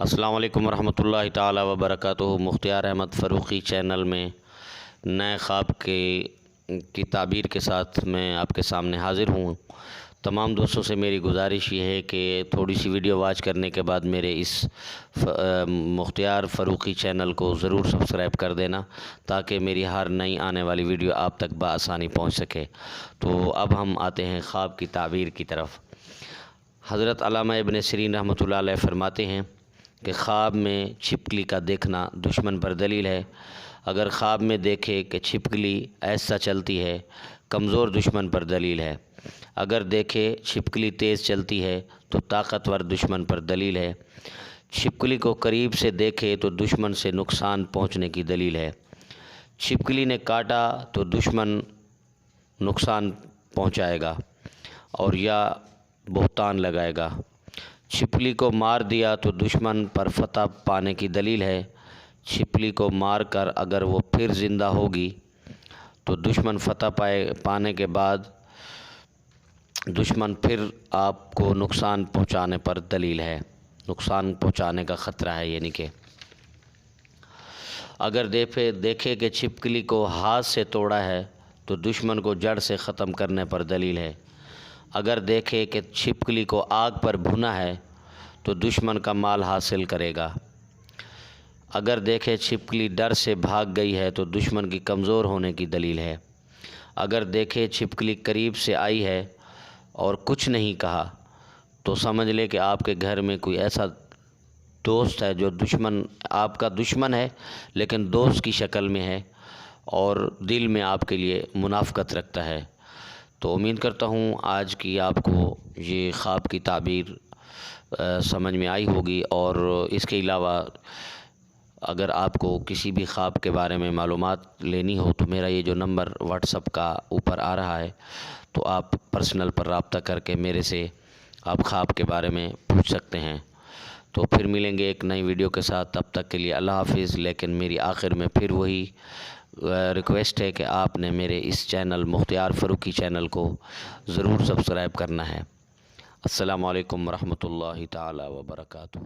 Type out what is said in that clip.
السلام علیکم ورحمۃ اللہ تعالی وبرکاتہ۔ مختار احمد فروخی چینل میں نئے خواب کی تعبیر کے ساتھ میں آپ کے سامنے حاضر ہوں۔ تمام دوستوں سے میری گزارش یہ ہے کہ تھوڑی سی ویڈیو واچ کرنے کے بعد میرے اس مختار فروخی چینل کو ضرور سبسکرائب کر دینا تاکہ میری ہر نئی آنے والی ویڈیو آپ تک بآسانی پہنچ سکے۔ تو اب ہم آتے ہیں خواب کی تعبیر کی طرف۔ حضرت علامہ ابن سیرین رحمۃ اللہ علیہ فرماتے ہیں کہ خواب میں چھپکلی کا دیکھنا دشمن پر دلیل ہے۔ اگر خواب میں دیکھے کہ چھپکلی ایسا چلتی ہے، کمزور دشمن پر دلیل ہے۔ اگر دیکھے چھپکلی تیز چلتی ہے تو طاقتور دشمن پر دلیل ہے۔ چھپکلی کو قریب سے دیکھے تو دشمن سے نقصان پہنچنے کی دلیل ہے۔ چھپکلی نے کاٹا تو دشمن نقصان پہنچائے گا اور یا بہتان لگائے گا۔ چھپکلی کو مار دیا تو دشمن پر فتح پانے کی دلیل ہے۔ چھپکلی کو مار کر اگر وہ پھر زندہ ہوگی تو دشمن فتح پانے کے بعد دشمن پھر آپ کو نقصان پہنچانے پر دلیل ہے، نقصان پہنچانے کا خطرہ ہے۔ یعنی کہ اگر دیکھے کہ چھپکلی کو ہاتھ سے توڑا ہے تو دشمن کو جڑ سے ختم کرنے پر دلیل ہے۔ اگر دیکھے کہ چھپکلی کو آگ پر بھونا ہے تو دشمن کا مال حاصل کرے گا۔ اگر دیکھے چھپکلی ڈر سے بھاگ گئی ہے تو دشمن کی کمزور ہونے کی دلیل ہے۔ اگر دیکھے چھپکلی قریب سے آئی ہے اور کچھ نہیں کہا تو سمجھ لے کہ آپ کے گھر میں کوئی ایسا دوست ہے جو آپ کا دشمن ہے لیکن دوست کی شکل میں ہے اور دل میں آپ کے لیے منافقت رکھتا ہے۔ تو امید کرتا ہوں آج کی آپ کو یہ خواب کی تعبیر سمجھ میں آئی ہوگی، اور اس کے علاوہ اگر آپ کو کسی بھی خواب کے بارے میں معلومات لینی ہو تو میرا یہ جو نمبر واٹس ایپ کا اوپر آ رہا ہے تو آپ پرسنل پر رابطہ کر کے میرے سے آپ خواب کے بارے میں پوچھ سکتے ہیں۔ تو پھر ملیں گے ایک نئی ویڈیو کے ساتھ، تب تک کے لیے اللہ حافظ۔ لیکن میری آخر میں پھر وہی ریکویسٹ ہے کہ آپ نے میرے اس چینل مختار فروخی چینل کو ضرور سبسکرائب کرنا ہے۔ السلام علیکم ورحمۃ اللہ تعالی وبرکاتہ۔